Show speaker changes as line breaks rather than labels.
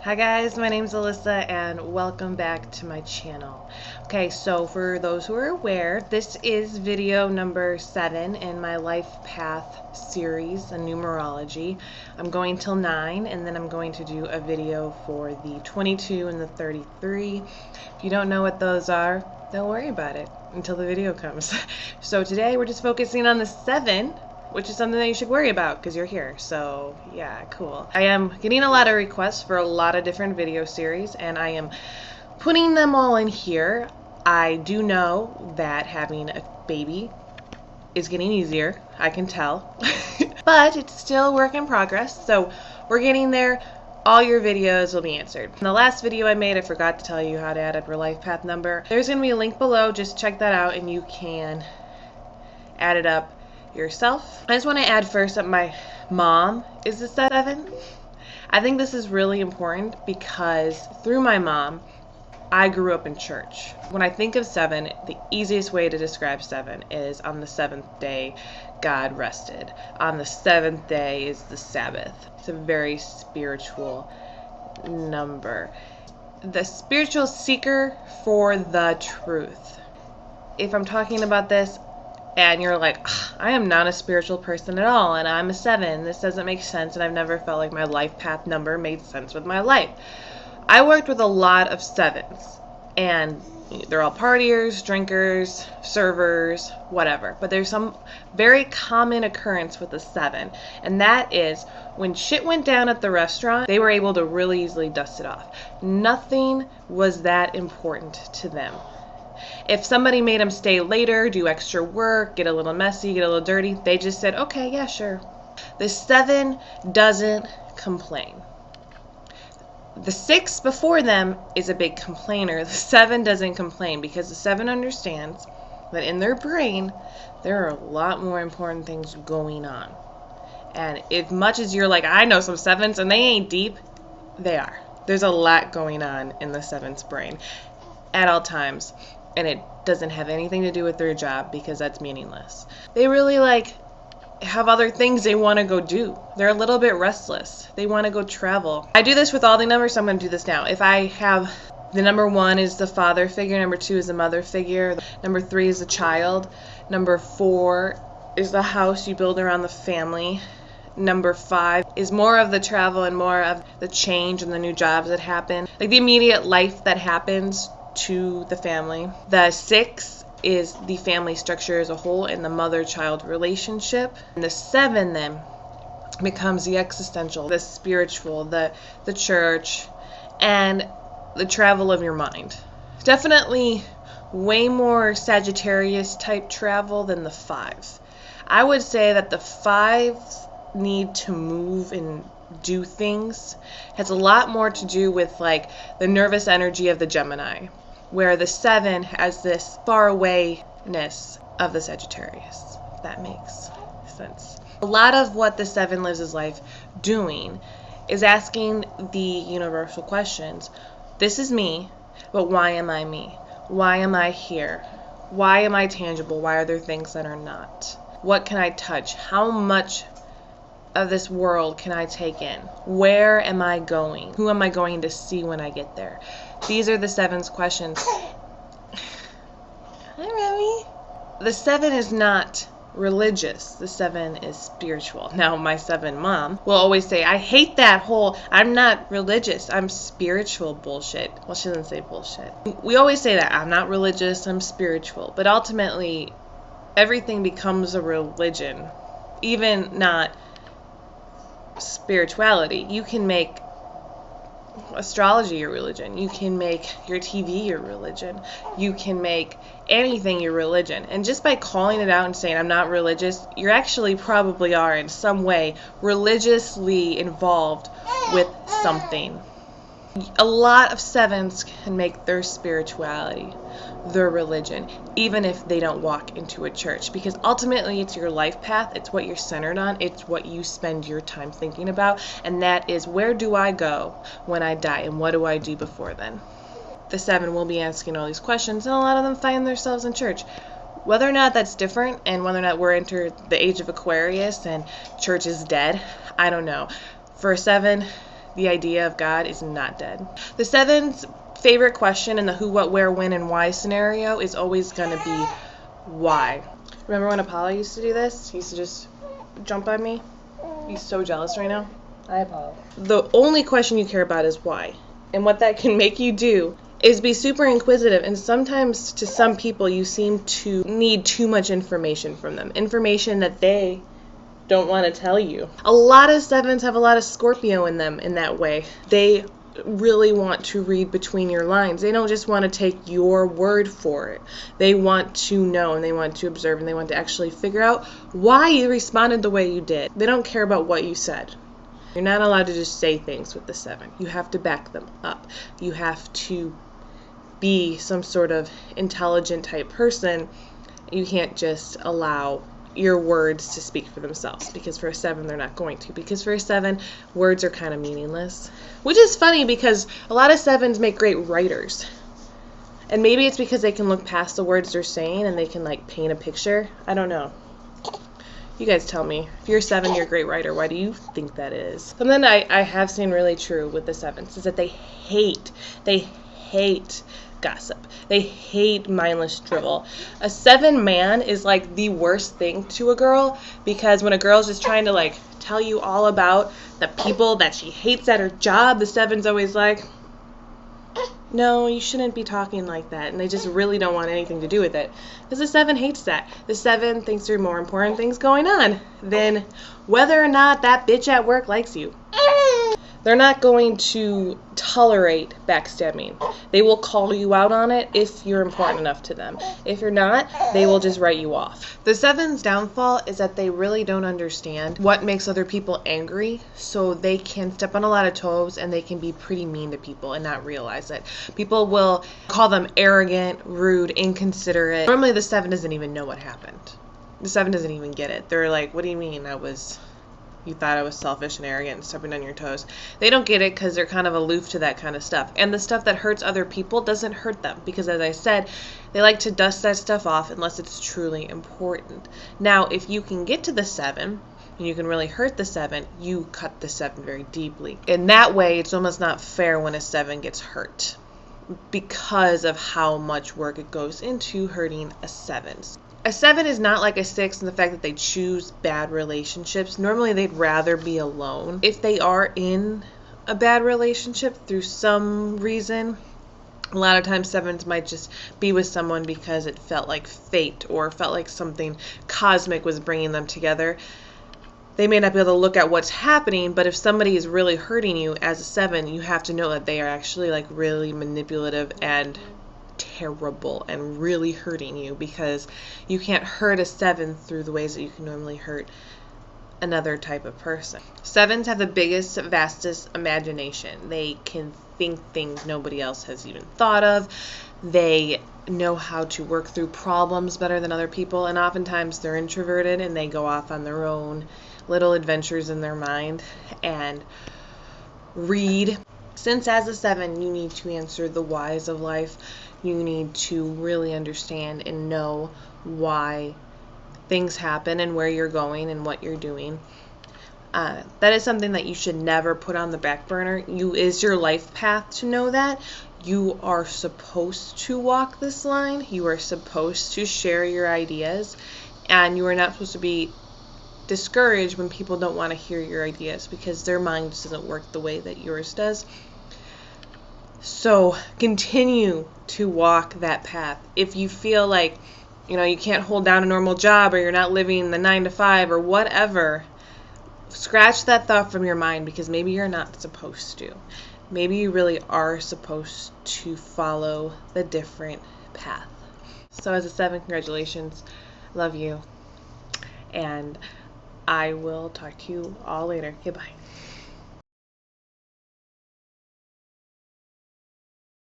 Hi guys, my name's Alyssa and welcome back to my channel. Okay, so for those who are aware, this is video number 7 in my life path series, a numerology. I'm going till 9 and then I'm going to do a video for the 22 and the 33. If you don't know what those are, don't worry about it until the video comes. So today we're just focusing on the 7, which is something that you should worry about because you're here. So yeah, cool. I am getting a lot of requests for a lot of different video series and I am putting them all in here. I do know that having a baby is getting easier, I can tell, but it's still work in progress. So we're getting there. All your videos will be answered. In the last video I made, I forgot to tell you how to add up your life path number. There's going to be a link below. Just check that out and you can add it up yourself. I just want to add first that my mom is a 7. I think this is really important because through my mom, I grew up in church. When I think of 7, the easiest way to describe 7 is on the 7th day, God rested. On the 7th day is the Sabbath. It's a very spiritual number. The spiritual seeker for the truth. If I'm talking about this, and you're like, I am not a spiritual person at all, and I'm a 7. This doesn't make sense, and I've never felt like my life path number made sense with my life. I worked with a lot of 7s, and they're all partiers, drinkers, servers, whatever. But there's some very common occurrence with a 7, and that is when shit went down at the restaurant, they were able to really easily dust it off. Nothing was that important to them. If somebody made them stay later, do extra work, get a little messy, get a little dirty, they just said, okay, yeah, sure. The 7 doesn't complain. The 6 before them is a big complainer. The 7 doesn't complain because the 7 understands that in their brain, there are a lot more important things going on. And as much as you're like, I know some 7s and they ain't deep, they are. There's a lot going on in the 7's brain at all times. And it doesn't have anything to do with their job because that's meaningless. They really have other things they want to go do. They're a little bit restless. They want to go travel. I do this with all the numbers, so I'm going to do this now. If I have the number 1 is the father figure, number 2 is the mother figure, number 3 is the child, number 4 is the house you build around the family, number 5 is more of the travel and more of the change and the new jobs that happen, like the immediate life that happens to the family. The 6 is the family structure as a whole and the mother-child relationship. And the 7 then becomes the existential, the spiritual, the church, and the travel of your mind. Definitely way more Sagittarius type travel than the 5. I would say that the 5s need to move and do things. It has a lot more to do with the nervous energy of the Gemini, where the 7 has this far awayness of the Sagittarius, if that makes sense. A lot of what the 7 lives his life doing is asking the universal questions. This is me, but why am I me? Why am I here? Why am I tangible? Why are there things that are not? What can I touch? How much of this world can I take in? Where am I going? Who am I going to see when I get there? These are the 7's questions. Hi, Remy. The 7 is not religious. The 7 is spiritual. Now, my 7 mom will always say, I hate that whole, I'm not religious, I'm spiritual bullshit. Well, she doesn't say bullshit. We always say that, I'm not religious, I'm spiritual. But ultimately, everything becomes a religion. Even not spirituality. You can make astrology your religion. You can make your TV your religion. You can make anything your religion. And just by calling it out and saying, I'm not religious, you actually probably are in some way religiously involved with something. A lot of 7s can make their spirituality their religion, even if they don't walk into a church, because ultimately it's your life path, it's what you're centered on, it's what you spend your time thinking about, and that is, where do I go when I die, and what do I do before then? The 7 will be asking all these questions, and a lot of them find themselves in church. Whether or not that's different, and whether or not we're into the age of Aquarius and church is dead, I don't know. For a 7, the idea of God is not dead. The 7's favorite question in the who, what, where, when, and why scenario is always going to be why. Remember when Apollo used to do this? He used to just jump on me? He's so jealous right now. Hi, Apollo. The only question you care about is why. And what that can make you do is be super inquisitive, and sometimes to some people you seem to need too much information from them. Information that they don't want to tell you. A lot of 7s have a lot of Scorpio in them in that way. They really want to read between your lines. They don't just want to take your word for it. They want to know, and they want to observe, and they want to actually figure out why you responded the way you did. They don't care about what you said. You're not allowed to just say things with the 7. You have to back them up. You have to be some sort of intelligent type person. You can't just allow your words to speak for themselves, because for a 7 they're not going to, because for a 7 words are kind of meaningless, which is funny because a lot of 7s make great writers, and maybe it's because they can look past the words they're saying and they can like paint a picture. I don't know. You guys tell me. If you're a 7, you're a great writer. Why do you think that is? Something I have seen really true with the 7s is that they hate gossip. They hate mindless drivel. A 7 man is like the worst thing to a girl, because when a girl's just trying to like tell you all about the people that she hates at her job, the 7's always like, no, you shouldn't be talking like that, and they just really don't want anything to do with it, because the 7 hates that. The 7 thinks there are more important things going on than whether or not that bitch at work likes you. They're not going to tolerate backstabbing. They will call you out on it if you're important enough to them. If you're not, they will just write you off. The 7's downfall is that they really don't understand what makes other people angry, so they can step on a lot of toes and they can be pretty mean to people and not realize it. People will call them arrogant, rude, inconsiderate. Normally the 7 doesn't even know what happened. The 7 doesn't even get it. They're like, what do you mean you thought I was selfish and arrogant and stepping on your toes? They don't get it because they're kind of aloof to that kind of stuff. And the stuff that hurts other people doesn't hurt them, because as I said, they like to dust that stuff off unless it's truly important. Now, if you can get to the 7 and you can really hurt the 7, you cut the 7 very deeply. In that way, it's almost not fair when a 7 gets hurt, because of how much work it goes into hurting a 7. A 7 is not like a 6 in the fact that they choose bad relationships. Normally they'd rather be alone. If they are in a bad relationship through some reason, a lot of times 7s might just be with someone because it felt like fate or felt like something cosmic was bringing them together. They may not be able to look at what's happening, but if somebody is really hurting you as a 7, you have to know that they are actually like really manipulative and terrible and really hurting you, because you can't hurt a 7 through the ways that you can normally hurt another type of person. 7s have the biggest, vastest imagination. They can think things nobody else has even thought of. They know how to work through problems better than other people, and oftentimes they're introverted and they go off on their own little adventures in their mind and read. Since as a 7 you need to answer the whys of life, you need to really understand and know why things happen and where you're going and what you're doing. That is something that you should never put on the back burner. Is your life path to know that. You are supposed to walk this line. You are supposed to share your ideas, and you are not supposed to be discouraged when people don't want to hear your ideas, because their mind just doesn't work the way that yours does. So continue to walk that path. If you feel like, you can't hold down a normal job, or you're not living the 9 to 5 or whatever, scratch that thought from your mind, because maybe you're not supposed to. Maybe you really are supposed to follow the different path. So as a 7, congratulations. Love you. And I will talk to you all later. Goodbye.